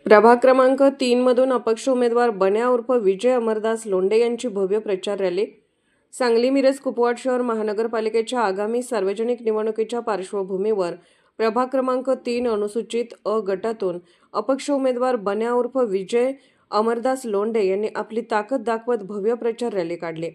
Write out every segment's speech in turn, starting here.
प्रभाग क्रमांक 3 मधून अपक्ष उमेदवार बन्या उर्फ विजय अमरदास लोंढे यांची भव्य प्रचार रॅली। सांगली मिरज कुपवाड शहर महानगरपालिकेच्या आगामी सार्वजनिक निवडणुकीच्या पार्श्वभूमीवर प्रभाग क्रमांक 3 अनुसूचित अ गटातून अपक्ष उमेदवार बन्या उर्फ विजय अमरदास लोंढे यांनी आपली ताकद दाखवत भव्य प्रचार रॅली काढली।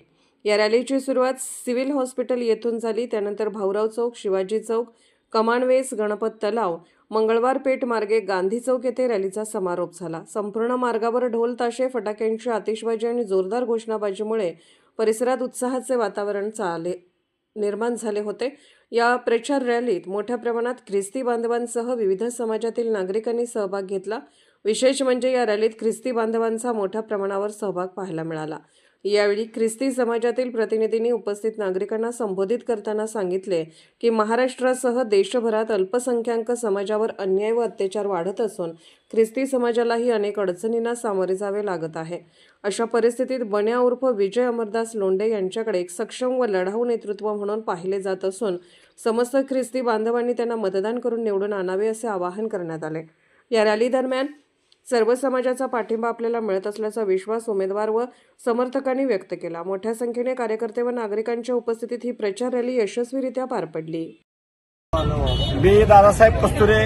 या रॅलीची सुरुवात सिव्हिल हॉस्पिटल येथून झाली। त्यानंतर भाऊराव चौक, शिवाजी चौक, कमानवेस, गणपत तलाव, मंगळवार पेठ मार्गे गांधी चौक येथे रॅलीचा समारोप झाला। संपूर्ण मार्गावर ढोल ताशे, फटाक्यांची आतिषबाजी आणि जोरदार घोषणाबाजीमुळे परिसरात उत्साहाचे वातावरण निर्माण झाले होते। या प्रचार रॅलीत मोठ्या प्रमाणात ख्रिस्ती बांधवांसह विविध समाजातील नागरिकांनी सहभाग घेतला। विशेष म्हणजे या रॅलीत ख्रिस्ती बांधवांचा मोठ्या प्रमाणावर सहभाग पाहायला मिळाला। यावेळी ख्रिस्ती समाजातील प्रतिनिधींनी उपस्थित नागरिकांना संबोधित करताना सांगितले की महाराष्ट्रासह देशभरात अल्पसंख्याक समाजावर अन्याय व अत्याचार वाढत असून ख्रिस्ती समाजालाही अनेक अडचणींना सामोरे जावे लागत आहे। अशा परिस्थितीत बन्या उर्फ विजय अमरदास लोंढे यांच्याकडे एक सक्षम व लढाऊ नेतृत्व म्हणून पाहिले जात असून समस्त ख्रिस्ती बांधवांनी त्यांना मतदान करून निवडून आणावे असे आवाहन करण्यात आले। या रॅली दरम्यान सर्व समाजाचा पाठिंबा आपल्याला मिळत असल्याचा विश्वास उमेदवार व समर्थकांनी व्यक्त केला। मोठ्या संख्येने कार्यकर्ते व नागरिकांच्या उपस्थितीत ही प्रचार रॅली यशस्वीरित्या पार पडली। मी Dadasaheb Kasture,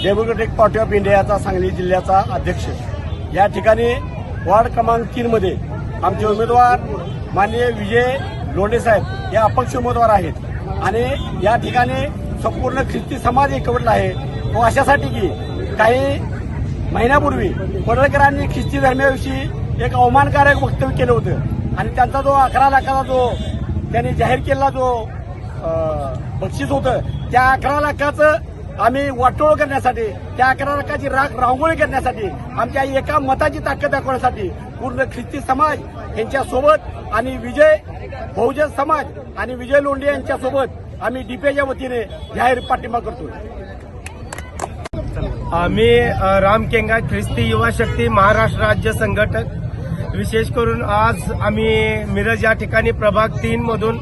democratic party of इंडियाचा सांगली जिल्ह्याचा अध्यक्ष। या ठिकाणी वार्ड क्रमांक 3 मध्ये आमचे उमेदवार माननीय विजय लोंढे साहेब हे अपक्ष उमेदवार आहेत आणि या ठिकाणी संपूर्ण ख्रिस्ती समाज एकवटला आहे। तो अशासाठी की काही महिन्यापूर्वी पडळकरांनी ख्रिस्ती धर्माविषयी एक अवमानकारक वक्तव्य केलं होतं आणि त्यांचा जो 11 लाखाचा जो त्यांनी जाहीर केलेला जो बक्षीस होतं त्या 11 लाखाचं आम्ही वाटोळ करण्यासाठी, त्या 11 लाखाची रांगोळी करण्यासाठी, आमच्या एका मताची ताकद दाखवण्यासाठी पूर्ण ख्रिस्ती समाज यांच्यासोबत आणि विजय बहुजन समाज आणि विजय लोंढे यांच्यासोबत आम्ही डीपीच्या वतीने जाहीर पाठिंबा करतो। आम्ही रामकेंगा ख्रिस्ती युवा शक्ती महाराष्ट्र राज्य संघटक, विशेष करून आज आम्ही मिरज या ठिकाणी प्रभाग 3 मधून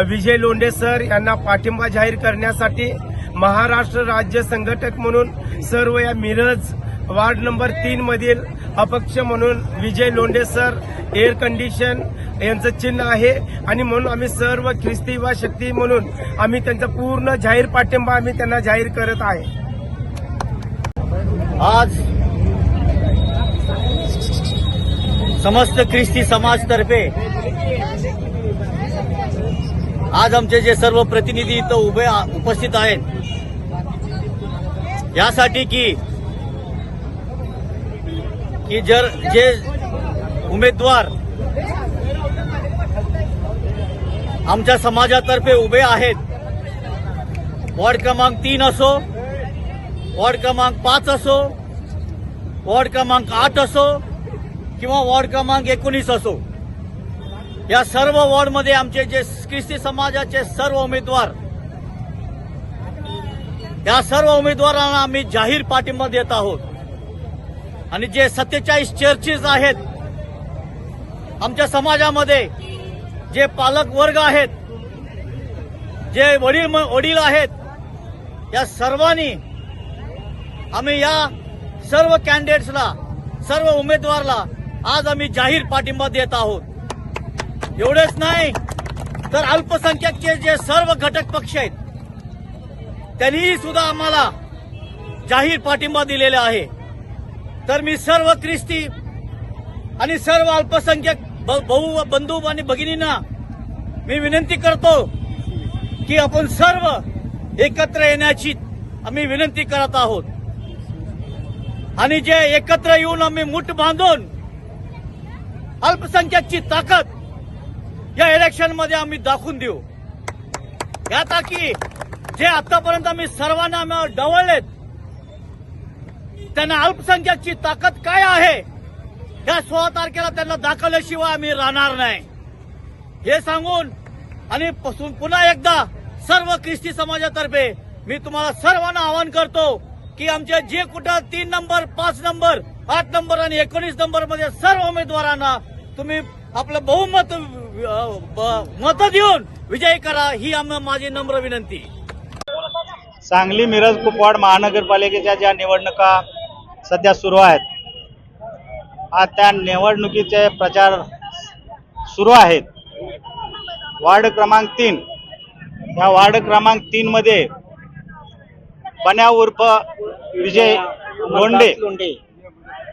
विजय लोंढे सर यांना पाठिंबा जाहीर करण्यासाठी महाराष्ट्र राज्य संघटक म्हणून सर्व या मिरज वार्ड नंबर 3 मधील अपक्ष म्हणून विजय लोंढे सर एअर कंडिशन यांचं चिन्ह आहे आणि म्हणून आम्ही सर्व ख्रिस्ती युवा शक्ती म्हणून आम्ही त्यांचा पूर्ण जाहीर पाठिंबा आम्ही त्यांना जाहीर करत आहे। आज समस्त ख्रिस्ती समाजतर्फे आज आमचे जे सर्व प्रतिनिधी इथं उपस्थित आहेत यासाठी की जे उमेदवार आमच्या समाजातर्फे उभे आहेत, वॉर्ड क्रमांक 3 असो, वॉर्ड क्रमांक 5 असो, वॉर्ड क्रमांक 8 असो किंवा वॉर्ड क्रमांक 19 असो, या सर्व वॉर्डमध्ये आमचे जे ख्रिस्ती समाजाचे सर्व उमेदवार, या सर्व उमेदवारांना आम्ही जाहीर पाठिंबा देत आहोत। आणि जे 47 चर्चेस आहेत आमच्या समाजामध्ये, जे पालक वर्ग आहेत, जे वडील आहेत, या सर्वांनी आम्ही या सर्व कॅन्डिडेट्सला, सर्व उमेदवाराला आज आम्ही जाहीर पाठिंबा देत आहोत। एवढेच नाही तर अल्पसंख्याकचे जे सर्व घटक पक्ष आहेत त्यांनीही सुद्धा आम्हाला जाहीर पाठिंबा दिलेला आहे। तर मी सर्व ख्रिस्ती आणि सर्व अल्पसंख्याक बंधू आणि भगिनींना मी विनंती करतो की आपण सर्व एकत्र येण्याची आम्ही विनंती करत आहोत आणि जे एकत्र येऊन आम्ही मुठ बांधून अल्पसंख्याकची ताकद या इलेक्शनमध्ये आम्ही दाखवून देऊ। यात की जे आतापर्यंत आम्ही सर्वांना डवळलेत त्यांना अल्पसंख्याकची ताकद काय आहे या 16 तारखेला त्यांना दाखवल्याशिवाय आम्ही राहणार नाही हे सांगून आणि पुन्हा एकदा सर्व ख्रिस्ती समाजातर्फे मी तुम्हाला सर्वांना आवाहन करतो की आमचे जे कुठं 3 नंबर, 5 नंबर, 8 नंबर आणि 19 नंबर मध्ये सर्व उमेदवारांना तुम्ही आपलं बहुमत मत देऊन विजयी करा, ही माझी नम्र विनंती। सांगली मिरज कुपवाड महानगरपालिकेच्या ज्या निवडणुका सध्या सुरू आहेत. आज त्या निवडणुकीचे प्रचार सुरू आहेत. वार्ड क्रमांक 3, या वार्ड क्रमांक 3 मध्ये बन्या उर्फ विजय लोंढे,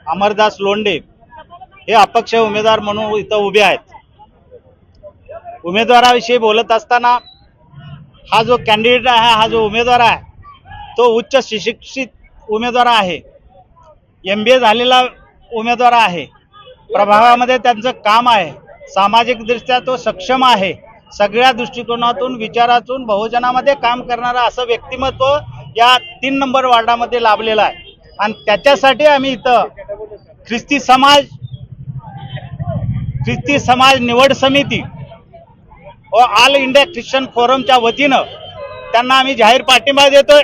अमरदास लोंढे हे अपक्ष उमेदवार म्हणून इथं उभे आहेत. उमेदवाराविषयी बोलत असताना हा जो कॅन्डिडेट आहे, हा जो उमेदवार आहे, तो उच्च सुशिक्षित उमेदवार आहे, MBA झालेला उमेदवार आहे. प्रभागामध्ये त्यांचं काम आहे, सामाजिकदृष्ट्या तो सक्षम आहे. सगळ्या दृष्टिकोनातून विचारातून बहुजनामध्ये काम करणारा असं व्यक्तिमत्व या 3 नंबर वार्डामध्ये लाभलेलं आहे. आणि त्याच्यासाठी आम्ही इथं ख्रिस्ती समाज निवड समिती व ऑल इंडिया ख्रिश्चन फोरमच्या वतीनं त्यांना आम्ही जाहीर पाठिंबा देतोय.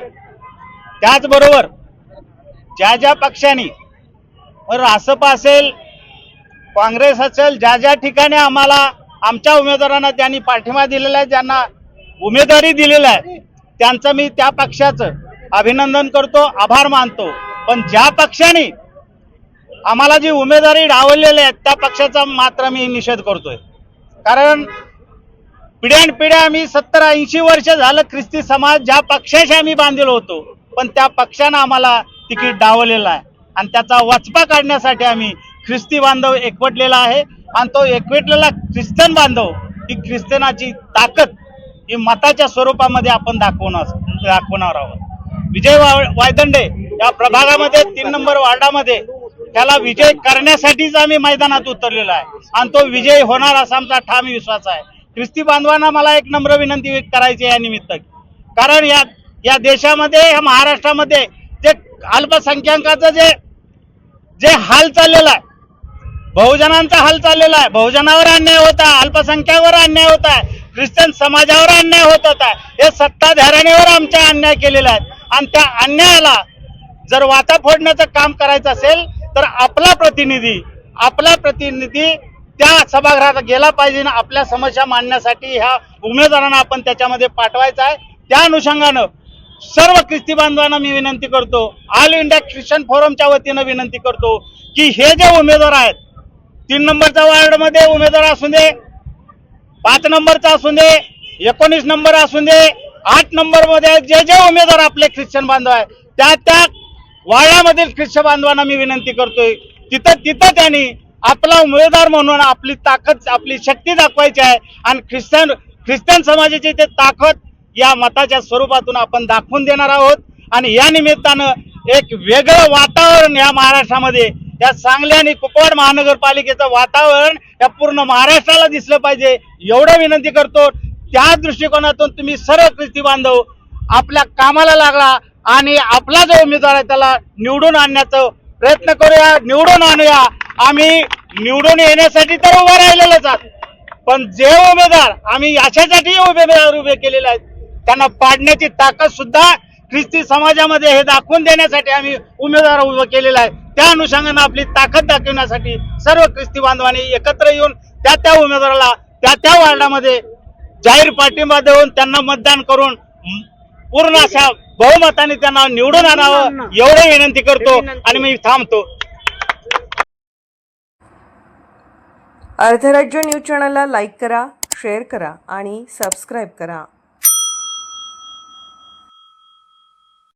त्याचबरोबर ज्या ज्या पक्षांनी रासपा असेल, काँग्रेस असेल, ज्या ज्या ठिकाणी आम्हाला आमच्या उमेदवारांना त्यांनी पाठिंबा दिलेला आहे, ज्यांना उमेदवारी दिलेला आहे, त्यांचं मी त्या पक्षाचं अभिनंदन करतो, आभार मानतो. पण ज्या पक्षाने आम्हाला जी उमेदवारी डावललेली आहे त्या पक्षाचा मात्र मी निषेध करतोय. कारण पिढ्यानपिढ्या आम्ही 70-80 वर्ष झालं ख्रिस्ती समाज ज्या पक्षाशी आम्ही बांधलेलो होतो, पण त्या पक्षानं आम्हाला तिकीट डावलेलं आहे. आणि त्याचा वचपा काढण्यासाठी आम्ही ख्रिस्ती बांधव एकवटलेला आहे. आणि तो एकवटलेला ख्रिश्चन बांधव ही ख्रिश्चनाची ताकद ही मताच्या स्वरूपामध्ये आपण दाखवणार आहोत. विजय वायदंडे या प्रभागामध्ये 3 नंबर वार्डामध्ये त्याला विजय करण्यासाठीच आम्ही मैदानात उतरलेलो आहे. आणि तो विजय होणार असा आमचा ठाम विश्वास आहे. ख्रिस्ती बांधवांना मला एक नम्र विनंती करायची आहे या निमित्त, कारण या देशामध्ये, या महाराष्ट्रामध्ये जे अल्पसंख्याकांचं जे हाल चाललेला आहे, बहुजनांचा हाल चाललेला आहे, बहुजनावर अन्याय होत आहे, अल्पसंख्याकावर अन्याय होत आहे, ख्रिश्चन समाजावर अन्याय होत आहे, हे सत्ताधाऱ्यांवर आमच्या अन्याय केलेला आहे. आणि त्या अन्यायाला जर वाटा फोडण्याचं काम करायचं असेल तर आपला प्रतिनिधी त्या सभागृहात गेला पाहिजे. आपल्या समस्या मांडण्यासाठी ह्या उमेदवारांना आपण त्याच्यामध्ये पाठवायचं आहे. त्या अनुषंगानं सर्व ख्रिस्ती बांधवांना मी विनंती करतो, ऑल इंडिया ख्रिश्चन फोरमच्या वतीनं विनंती करतो की हे जे उमेदवार आहेत, 3 नंबरच्या वार्डमध्ये उमेदवार असू दे, 5 नंबरचा असू दे, 19 नंबर असू दे, 8 नंबरमध्ये जे उमेदवार आपले ख्रिश्चन बांधव आहेत, त्या वार्डामधील ख्रिश्चन बांधवांना मी विनंती करतोय, तिथं त्यांनी आपला उमेदवार म्हणून आपली ताकद, आपली शक्ती दाखवायची आहे. आणि ख्रिश्चन समाजाची ते ताकद या मताच्या स्वरूपातून आपण दाखवून देणार आहोत. आणि या निमित्तानं एक वेगळं वातावरण या महाराष्ट्रामध्ये, या सांगली आणि कुपवाड महानगरपालिकेचं वातावरण या पूर्ण महाराष्ट्राला दिसलं पाहिजे, एवढं विनंती करतो. त्या दृष्टिकोनातून तुम्ही सर्व ख्रिस्ती बांधव आपल्या कामाला लागला आणि आपला जो उमेदवार आहे त्याला निवडून आणण्याचा प्रयत्न करूया, निवडून आणूया. आम्ही निवडून येण्यासाठी तर उभं राहिलेलोच आहोत, पण जे उमेदवार आम्ही अशासाठी उमेदवार उभे केलेले आहेत त्यांना पाडण्याची ताकद सुद्धा ख्रिस्ती समाजामध्ये हे दाखवून देण्यासाठी आम्ही उमेदवार उभं केलेलं आहे. त्या अनुषंगाने आपली ताकद दाखवण्यासाठी सर्व ख्रिस्ती बांधवांनी एकत्र येऊन त्या उमेदवाराला त्या वार्डामध्ये जाहीर पाठिंबा देऊन त्यांना मतदान करून पूर्ण अशा बहुमताने त्यांना निवडून आणावं एवढी विनंती करतो आणि मी थांबतो. अर्धराज्य न्यूज चॅनलला लाईक करा, शेअर करा आणि सबस्क्राईब करा.